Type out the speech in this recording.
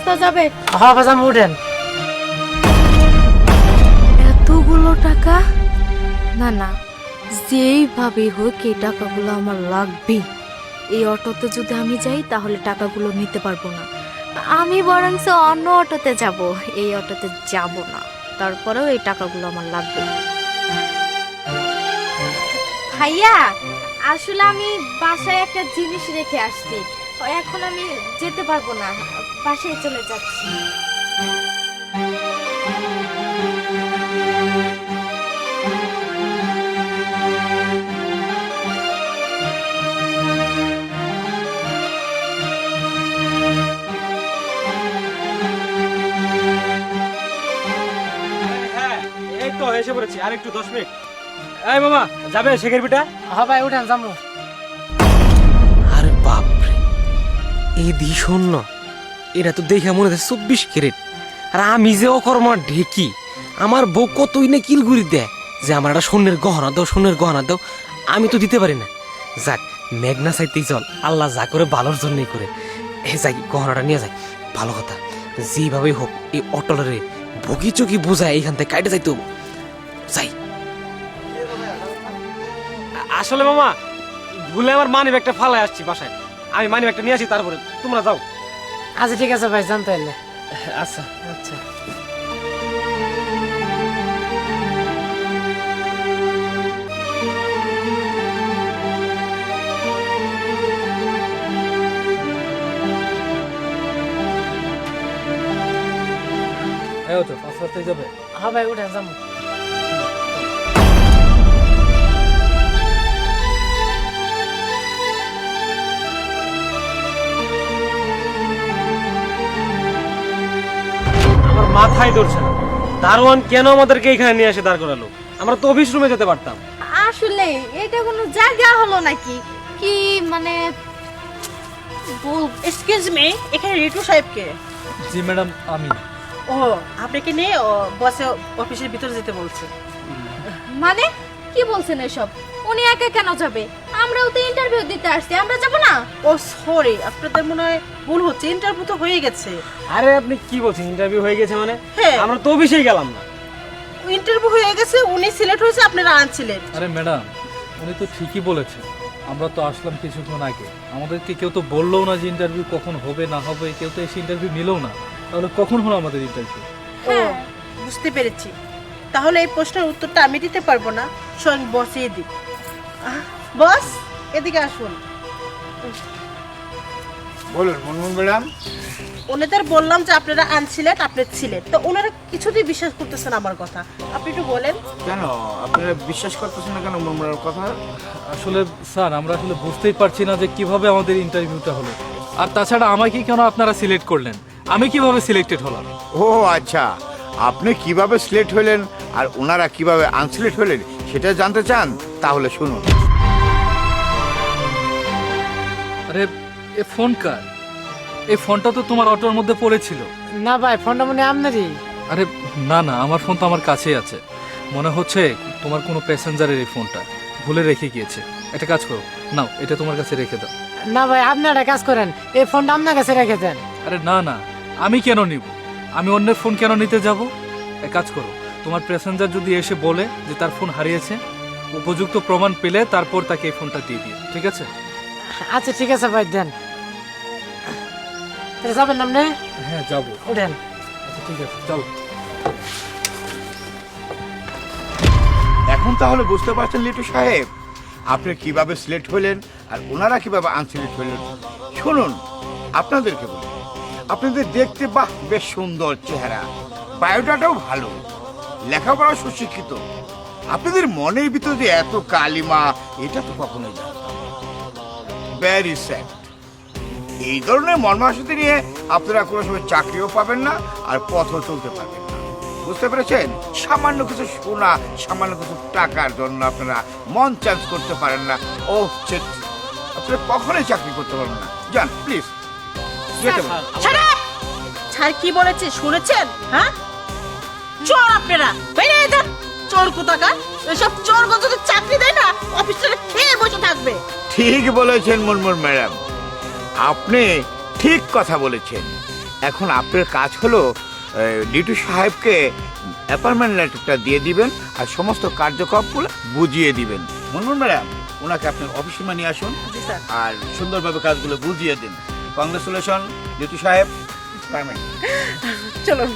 Auto যাবে? হ্যাঁ বাজান উঠেন। এতগুলো টাকা? না না, যেইভাবে হোক এই টাকাগুলো আমার লাগবে। এই অটোতে যদি আমি যাই তাহলে টাকাগুলো নিতে পারবো না। আমি বরঞ্চ অন্য অটোতে যাব, এই অটোতে যাব না। তারপরেও এই টাকাগুলো আমার লাগবে। ভাইয়া, আসলে আমি বাসায় একটা জিনিস রেখে আসছি, এখন আমি যেতে পারবো না, বাসায় চলে যাচ্ছি। হ্যাঁ, এই তো এসে পড়েছি, আর একটু 10 মিনিট। এই মামা, যাবে শেখের পিঠা? হ্যাঁ ভাই উঠেন যাবো। আরে বাপরে, এই দি শূন্য, এটা তো দেখে মনে হচ্ছে 24 ক্যারেট। আর আমি যে অকর্মা ঢেকি, আমার বউ কতই না কিলগুড়ি দেয় যে আমার একটা স্বর্ণের গহনা দাও, স্বর্ণের গহনা দাও। আমি তো দিতে পারি না। যাক, মেঘনা চাইতেই চল, আল্লাহ যা করে ভালোর জন্যই করে। যাই, গহনাটা নিয়ে যাই। ভালো কথা, যেভাবেই হোক এই অটলরে বগি চকি বোঝায় এইখান থেকে কাটে যাইতে হবো। যাই। আসলে মামা, ভুলে আমার মানি ব্যাগটা ফালায় আসছি বাসায়। আমি মানি ব্যাগটা নিয়ে আসি, তারপরে তোমরা যাও। আচ্ছা ঠিক আছে ভাই, জানতে এলে। আচ্ছা আচ্ছা এই তো 5 রাস্তায় যাবে। হ্যাঁ ভাই উঠেন যাবো। আমার মাথায় ধরছে না, দারোয়ান কেন আমাদেরকে এখানে নিয়ে এসে দাঁড় করালো? আমরা তো অফিস রুমে যেতে পারতাম। আসলে এটা কোনো জায়গা হলো নাকি? কি মানে এক্সকিউজ মি, এখানে রিটু সাহেবকে? জি ম্যাডাম, আমি। ও, আপনাকে নিয়ে বসে অফিসের ভিতরে যেতে বলছে। মানে কি বলছেন এসব? উনি একা কেন যাবে? আমরাও তো ইন্টারভিউ দিতে আসছি, আমরা যাব না? ও সরি, আপনাদের মনে হয় ভুল হচ্ছে, ইন্টারভিউ তো হয়ে গেছে। আরে আপনি কি বলছেন, ইন্টারভিউ হয়ে গেছে মানে? হ্যাঁ। আমরা তো অফিসেই গেলাম না। ইন্টারভিউ হয়ে গেছে, উনি সিলেক্ট হয়েছে, আপনারা আনছিলেন। আরে ম্যাডাম, উনি তো ঠিকই বলেছেন। আমরা তো আসলাম কিছুক্ষণ আগে, আমাদেরকে কেউ তো বললো না যে ইন্টারভিউ কখন হবে না হবে, কেউ তো এসে ইন্টারভিউ নিলেও না। তাহলে কখন হলো আমাদের ইন্টারভিউ? ও, বুঝতে পেরেছি। তাহলে এই প্রশ্নের উত্তরটা আমি দিতে পারবো না, স্বয়ং বসই দিই। বস, এদিকে আসুন। বলুন মুনমুন ম্যাডাম। ওনাদের বললাম যে আপনারা আনছিলেন, আপনি ছিলেন, তো ওনারা কিছুতেই বিশ্বাস করতেছেন আমার কথা। আপনি একটু বলেন। কেন আপনারা বিশ্বাস করতেছেন না কেন মুনমুনের কথা? আসলে স্যার, আমরা আসলে বুঝতেই পারছি না যে কিভাবে আমাদের ইন্টারভিউটা হলো। আর তাছাড়া আমাকে কেন আপনারা সিলেক্ট করলেন? আমি কিভাবে সিলেক্টেড হলাম? ও আচ্ছা, আপনি কিভাবে সিলেক্ট হলেন আর ওনারা কিভাবে আনসিলেক্ট হলেন সেটা জানতে চান? তাহলে শুনুন। আরে, এ ফোন কার? এই ফোনটা তো তোমার অটোর মধ্যে পড়েছিল। না ভাই, ফোনটা মনে হয় আপনারই। আরে না না, আমার ফোন তো আমার কাছেই আছে। মনে হচ্ছে তোমার কোনো প্যাসেঞ্জারের এই ফোনটা ভুলে রেখে গিয়েছে। একটা কাজ করো, নাও এটা তোমার কাছে রেখে দাও। না ভাই, আপনি একটা কাজ করেন, এই ফোনটা আপনার কাছে রেখে দেন। আরে না না, আমি কেন নিব? আমি অন্যের ফোন কেন নিতে যাব? এক কাজ করো, তোমার প্যাসেঞ্জার যদি এসে বলে যে তার ফোন হারিয়েছে, উপযুক্ত প্রমাণ পেলে তারপর তাকে এই ফোনটা দিয়ে দিও, ঠিক আছে? আচ্ছা ঠিক আছে ভাই, দেন। তাহলে যাবেন না আপনি? হ্যাঁ যাবো। উঠেন। আচ্ছা ঠিক আছে, চলো। এখন তাহলে বুঝতে পারছেন লিটু সাহেব, আপনি কিভাবে সিলেক্ট হলেন আর ওনারা কিভাবে আনসিলেক্ট হলেন। শুনুন, আপনাদেরকে বলি, আপনাদের দেখতে বাহ বেশ সুন্দর চেহারা, বায়োডাটাও ভালো, লেখাপড়া সুশিক্ষিত। আপনাদের মনের ভিতরে যে এত কালিমা, এটা তো কখনোই জানতাম না। Very sad. এই ধরনের মর্মাশতি নিয়ে আপনারা কোনো সময় চাকরিও পাবেন না আর পথও চলতে পারবেন না। বুঝতে পেরেছেন? সামান্য কিছু সোনা, সামান্য কিছু টাকার জন্য আপনারা মন চেঞ্জ করতে পারেন না। ও শিট, আপনারা কখনোই চাকরি করতে পারবেন না। যান প্লিজ, যেতে পারেন। Shut up! স্যার কি বলেছে শুনেছেন? হ্যাঁ, চোর আপনারা, বেরিয়ে যান। চোর কোথাকার, এসব চোর যদি চাকরি দেয় না, অফিসে খেয়ে বসে থাকবে। ঠিক বলেছেন মুনমুন ম্যাডাম, আপনি ঠিক কথা বলেছেন। এখন আপনার কাজ হলো ডিটু সাহেবকে অ্যাপয়েন্টমেন্ট লেটারটা দিয়ে দিবেন আর সমস্ত কার্যক্রমগুলো বুঝিয়ে দিবেন। মনমোহন ম্যাডাম, ওনাকে আপনার অফিসে নিয়ে আসুন জি স্যার। আর সুন্দরভাবে কাজগুলো বুঝিয়ে দিন। কংগ্রেচুলেশন ডিটু সাহেব। চলুন।